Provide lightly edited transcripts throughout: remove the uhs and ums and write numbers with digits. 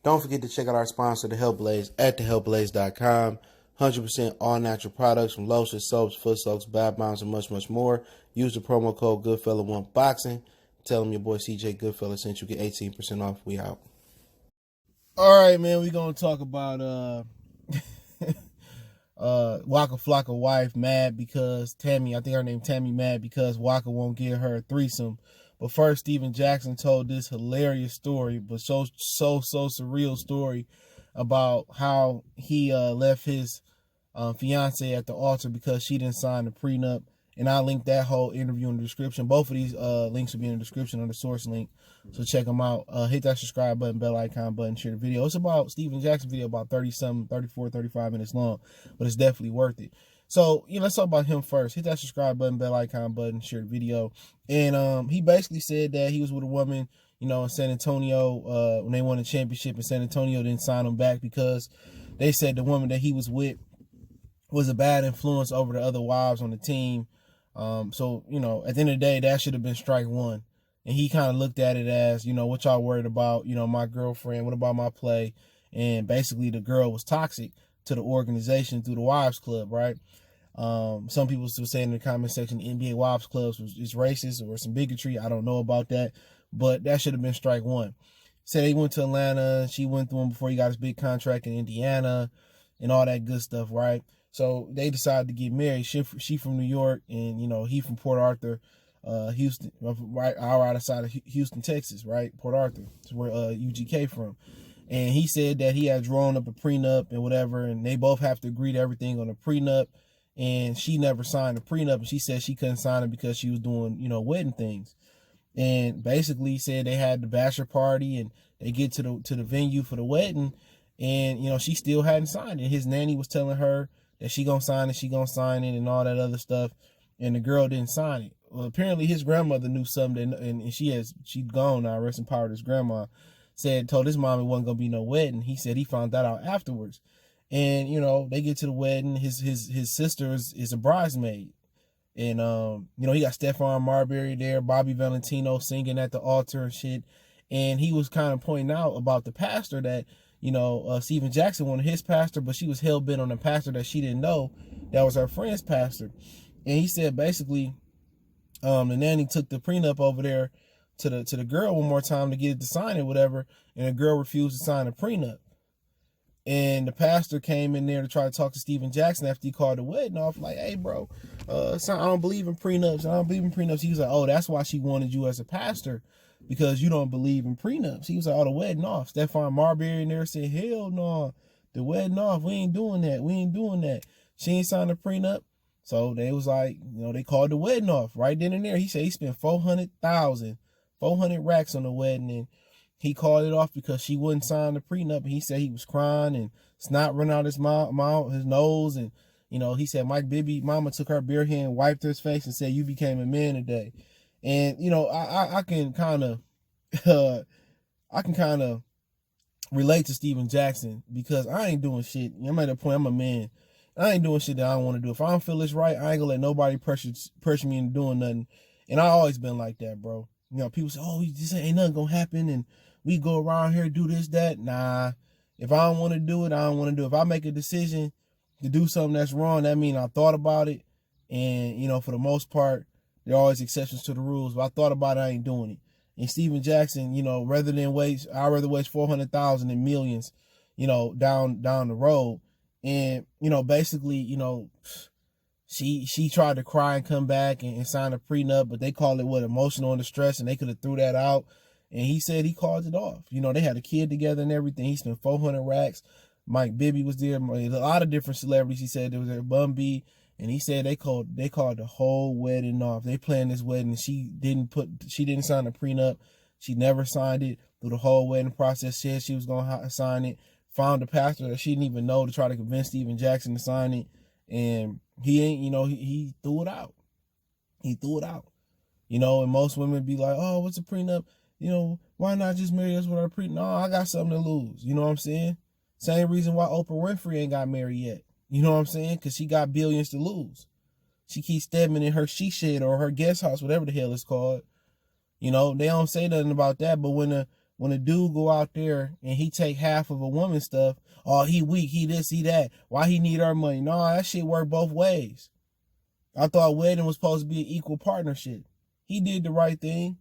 Don't forget to check out our sponsor, The Health Blaze, at thehealthblaze.com. 100% all natural products from lotions, soaps, foot soaks, bath bombs, and much, much more. Use the promo code Goodfella1Boxing. Tell them your boy CJ Goodfella sent you, get 18% off. We out. All right, man, we're going to talk about Waka Flocka wife mad because Tammy, I think her name Tammy, mad because Waka won't give her a threesome. But first, Steven Jackson told this hilarious story, but so surreal story about how he left his fiance at the altar because she didn't sign the prenup. And I'll link that whole interview in the description. Both of these links will be in the description on the source link. So check them out. Hit that subscribe button, bell icon button, share the video. It's about Steven Jackson video, about 34, 35 minutes long. But it's definitely worth it. So, let's talk about him first. Hit that subscribe button, bell icon button, share the video. And he basically said that he was with a woman, in San Antonio when they won the championship, and San Antonio didn't sign him back because they said the woman that he was with was a bad influence over the other wives on the team. So, at the end of the day, that should have been strike one. And he kind of looked at it as, what y'all worried about, my girlfriend, what about my play? And basically the girl was toxic to the organization through the Wives Club, right? Some people still say in the comment section, the NBA Wives Clubs is racist or some bigotry. I don't know about that, but that should have been strike one. Said he went to Atlanta. She went through him before he got his big contract in Indiana and all that good stuff, right? So they decided to get married. She from New York, and he from Port Arthur, Houston, right hour outside of Houston, Texas, right? Port Arthur is where UGK from. And he said that he had drawn up a prenup and whatever, and they both have to agree to everything on a prenup. And she never signed the prenup, and she said she couldn't sign it because she was doing, wedding things. And basically he said they had the bachelor party, and they get to the venue for the wedding, and she still hadn't signed it. His nanny was telling her that she gonna sign it, and all that other stuff, and the girl didn't sign it. Well, apparently his grandmother knew something, and she's gone now, rest in power. His grandma told his mom it wasn't gonna be no wedding. He said he found that out afterwards. And they get to the wedding. His sister is a bridesmaid, and he got Stephon Marbury there, Bobby Valentino singing at the altar and shit. And he was kind of pointing out about the pastor that Steven Jackson wanted his pastor, but she was hell bent on a pastor that she didn't know that was her friend's pastor. And he said basically, the nanny took the prenup over there to the girl one more time to get it to sign it, whatever, and the girl refused to sign the prenup. And the pastor came in there to try to talk to Steven Jackson after he called the wedding off, like, hey, bro, son, I don't believe in prenups. He was like, oh, that's why she wanted you as a pastor, because you don't believe in prenups. He was like, oh, the wedding off. Stephon Marbury in there said, hell no, the wedding off. We ain't doing that. She ain't signed a prenup. So they was like, they called the wedding off right then and there. He said he spent 400 racks on the wedding, and he called it off because she wouldn't sign the prenup. And he said he was crying and snot running out his mouth, his nose. And, he said Mike Bibby, mama took her bare hand, wiped his face and said, you became a man today. And, I can kind of relate to Steven Jackson because I ain't doing shit. I'm at a point, I'm a man. I ain't doing shit that I don't want to do. If I don't feel it's right, I ain't gonna let nobody pressure me into doing nothing. And I always been like that, bro. People say, oh, this ain't nothing gonna happen, and we go around here, do this, that. Nah, if I don't want to do it, I don't want to do it. If I make a decision to do something that's wrong, that means I thought about it. And, for the most part, there are always exceptions to the rules. But I thought about it, I ain't doing it. And Steven Jackson, I'd rather waste 400,000 than millions, down the road. And, basically, she tried to cry and come back and sign a prenup, but they call it emotional distress, and they could have threw that out. And he said he called it off. They had a kid together and everything. He spent 400 racks. Mike Bibby was there. A lot of different celebrities. He said there was there Bun B, and he said they called the whole wedding off. They planned this wedding, and she didn't sign a prenup. She never signed it through the whole wedding process. Said she was gonna sign it. Found a pastor that she didn't even know to try to convince Steven Jackson to sign it, and he ain't. He threw it out. And most women be like, oh, what's a prenup? Why not just marry us with our prenup? No, I got something to lose. You know what I'm saying? Same reason why Oprah Winfrey ain't got married yet. You know what I'm saying? Because she got billions to lose. She keeps stepping in her she shed or her guest house, whatever the hell it's called. They don't say nothing about that. But when when a dude go out there and he take half of a woman's stuff, oh, he weak, he this, he that. Why he need our money? No, that shit work both ways. I thought wedding was supposed to be an equal partnership. He did the right thing.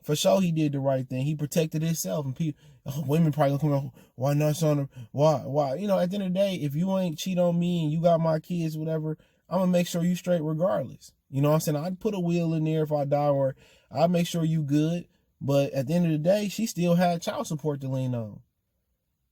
For sure, he did the right thing. He protected himself, and people, women probably gonna come out. Why not, son? Why? You know, at the end of the day, if you ain't cheat on me and you got my kids, whatever, I'm gonna make sure you straight regardless. You know what I'm saying? I'd put a will in there if I die, or I'll make sure you good. But at the end of the day, she still had child support to lean on.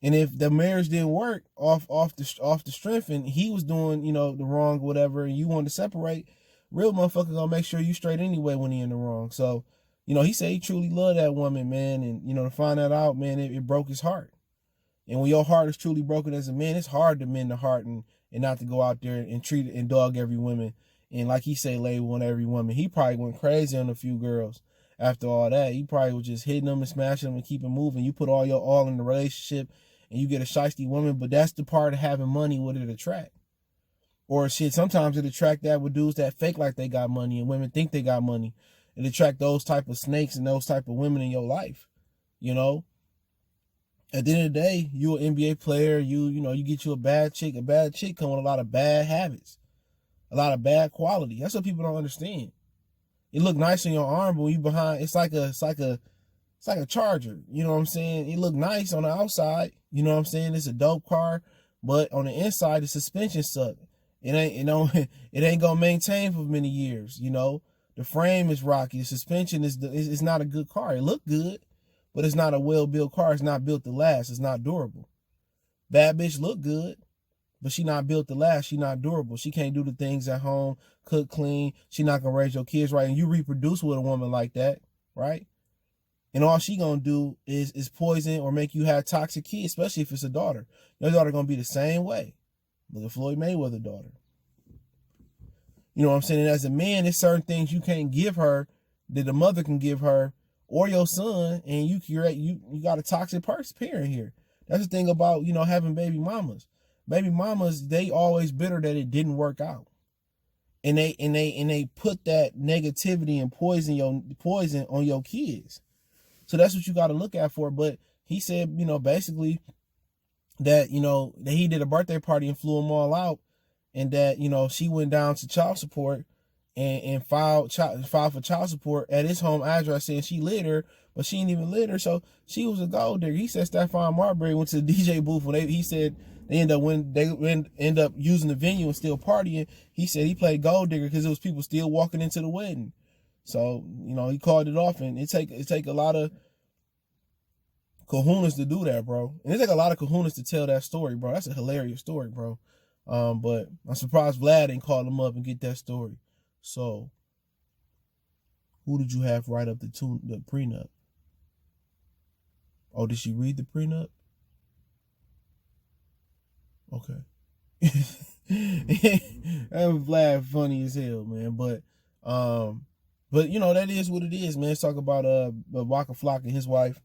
And if the marriage didn't work off the strength, and he was doing, you know, the wrong, whatever, and you wanted to separate, real motherfucker gonna make sure you straight anyway when he in the wrong. So, you know, he said he truly loved that woman, man, and, you know, to find that out, man, it broke his heart. And when your heart is truly broken as a man, it's hard to mend the heart and not to go out there and treat and dog every woman. And like he said, label on every woman. He probably went crazy on a few girls after all that. He probably was just hitting them and smashing them and keep it moving. You put all your all in the relationship and you get a shiesty woman, but that's the part of having money what it attract. Or shit, sometimes it attract that with dudes that fake like they got money and women think they got money. It attract those type of snakes and those type of women in your life. You know? At the end of the day, you an NBA player, you know, you get you a bad chick come with a lot of bad habits. A lot of bad quality. That's what people don't understand. It look nice on your arm, but when you behind, it's like a Charger. You know what I'm saying? It look nice on the outside. You know what I'm saying? It's a dope car, but on the inside, the suspension suck. It ain't gonna maintain for many years. You know, the frame is rocky. The suspension is not a good car. It look good, but it's not a well-built car. It's not built to last. It's not durable. Bad bitch look good, but she not built to last. She not durable. She can't do the things at home, cook, clean. She not gonna raise your kids right. And you reproduce with a woman like that, right? And all she gonna do is poison or make you have toxic kids, especially if it's a daughter. Your daughter gonna be the same way. Look at Floyd Mayweather's daughter. You know what I'm saying? And as a man, there's certain things you can't give her that the mother can give her or your son, and you got a toxic parent here. That's the thing about, you know, having baby mamas. Baby mamas, they always bitter that it didn't work out. And they put that negativity and poison on your kids. So that's what you got to look at for. But he said, you know, basically that, you know, that he did a birthday party and flew them all out, and that, you know, she went down to child support and filed for child support at his home address saying she lit her, but she didn't even lit her. So she was a gold digger. He said Stephon Marbury went to the DJ booth when he said they end up using the venue and still partying. He said he played gold digger because it was people still walking into the wedding. So, you know, he called it off, and it take a lot of kahunas to do that, bro. And it take a lot of kahunas to tell that story, bro. That's a hilarious story, bro. But I'm surprised Vlad didn't call him up and get that story. So, who did you have write up the prenup? Oh, did she read the prenup? Okay. That was Vlad funny as hell, man. But you know, that is what it is, man. Let's talk about Waka Flocka and his wife.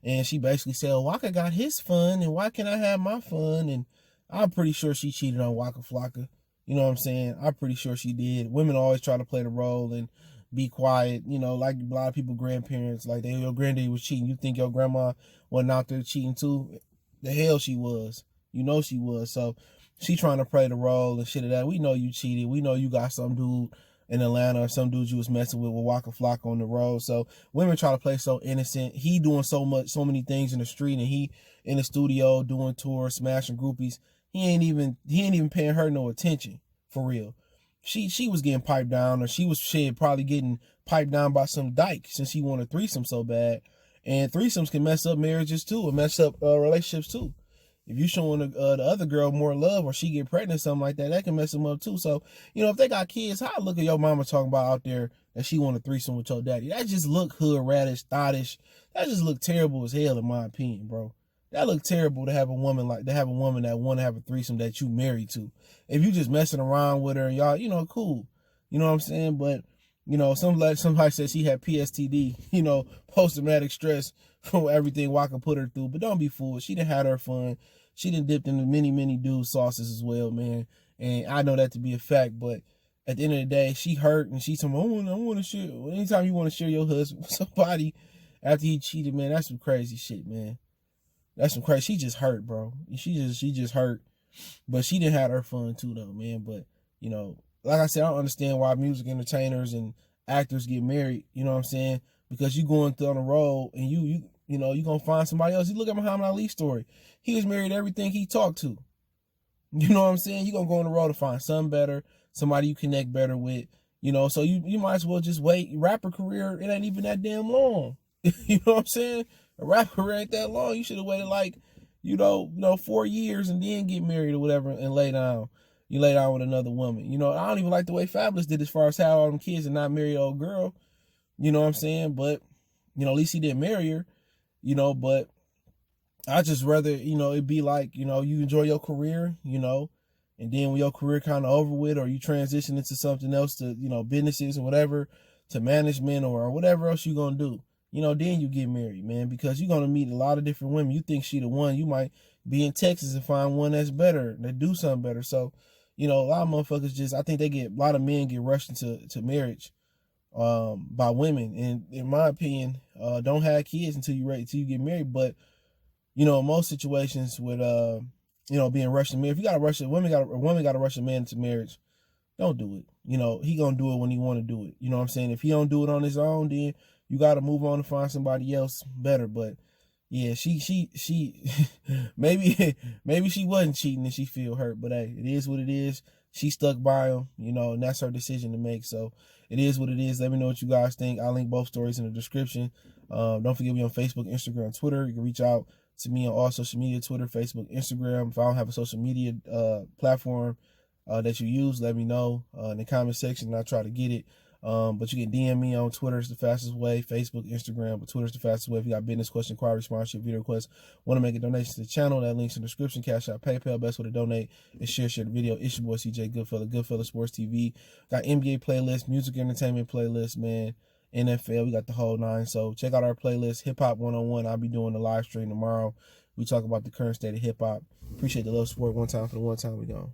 And she basically said, Waka got his fun, and why can't I have my fun? And I'm pretty sure she cheated on Waka Flocka. You know what I'm saying? I'm pretty sure she did. Women always try to play the role and be quiet. You know, like a lot of people, grandparents, like your granddaddy was cheating. You think your grandma wasn't out there cheating too? The hell she was. You know she was. So she trying to play the role and shit of that. We know you cheated. We know you got some dude in Atlanta or some dude you was messing with Waka Flocka on the road. So women try to play so innocent. He doing so many things in the street, and he in the studio doing tours, smashing groupies. He ain't even paying her no attention, for real. She was getting piped down, or she was probably getting piped down by some dyke since he wanted threesome so bad. And threesomes can mess up marriages too, and mess up relationships too. If you showing the other girl more love, or she get pregnant, something like that, that can mess them up too. So, you know, if they got kids, how look at your mama talking about out there that she want a threesome with your daddy? That just look hood radish, thottish. That just look terrible as hell, in my opinion, bro. That look terrible to have a woman that want to have a threesome that you married to. If you just messing around with her and y'all, you know, cool. You know what I'm saying? But, you know, somebody said she had PSTD, you know, post-traumatic stress from everything Waka put her through. But don't be fooled. She done had her fun. She done dipped into many, many dude sauces as well, man. And I know that to be a fact. But at the end of the day, she hurt, and she told me, I want to share. Anytime you want to share your husband with somebody, after he cheated, man, that's some crazy shit, man. That's some crazy. She just hurt, bro. She just hurt. But she didn't have her fun too, though, man. But, you know, like I said, I don't understand why music entertainers and actors get married, you know what I'm saying? Because you going through on the road and you know, you gonna find somebody else. You look at Muhammad Ali's story. He was married to everything he talked to. You know what I'm saying? You gonna go on the road to find something better, somebody you connect better with, you know, so you might as well just wait. Rapper career, it ain't even that damn long. You know what I'm saying? A rap career ain't that long. You should have waited like, you know, 4 years and then get married or whatever and lay down. You lay down with another woman. You know, I don't even like the way Fabulous did as far as how all them kids and not marry an old girl. You know what I'm saying? But, you know, at least he didn't marry her, you know, but I just rather, you know, it be like, you know, you enjoy your career, you know, and then when your career kind of over with or you transition into something else to, you know, businesses or whatever, to management or whatever else you going to do, you know, then you get married, man, because you're going to meet a lot of different women. You think she the one, you might be in Texas and find one that's better, that do something better. So, you know, a lot of motherfuckers just, I think a lot of men get rushed into marriage by women. And in my opinion, don't have kids until you get married. But, you know, in most situations with, you know, being rushed to marriage, if you got to rush a woman got to rush a man into marriage, don't do it. You know, he going to do it when he want to do it. You know what I'm saying? If he don't do it on his own, then you got to move on and find somebody else better. But yeah, she maybe she wasn't cheating and she feel hurt, but hey, it is what it is. She stuck by him, you know, and that's her decision to make. So it is what it is. Let me know what you guys think. I'll link both stories in the description. Don't forget me on Facebook, Instagram, Twitter. You can reach out to me on all social media, Twitter, Facebook, Instagram. If I don't have a social media platform that you use, let me know in the comment section and I'll try to get it. But you can DM me on Twitter is the fastest way, Facebook, Instagram, but Twitter is the fastest way. If you got business question, inquiry, sponsorship, video requests, want to make a donation to the channel, that link's in the description. Cash out, PayPal, best way to donate is share the video. It's your boy CJ Goodfella Sports TV. Got NBA playlist, music entertainment playlist, man. NFL, we got the whole nine. So check out our playlist, Hip Hop 101. I'll be doing the live stream tomorrow. We talk about the current state of hip hop. Appreciate the love, support. One time for the one time we gone.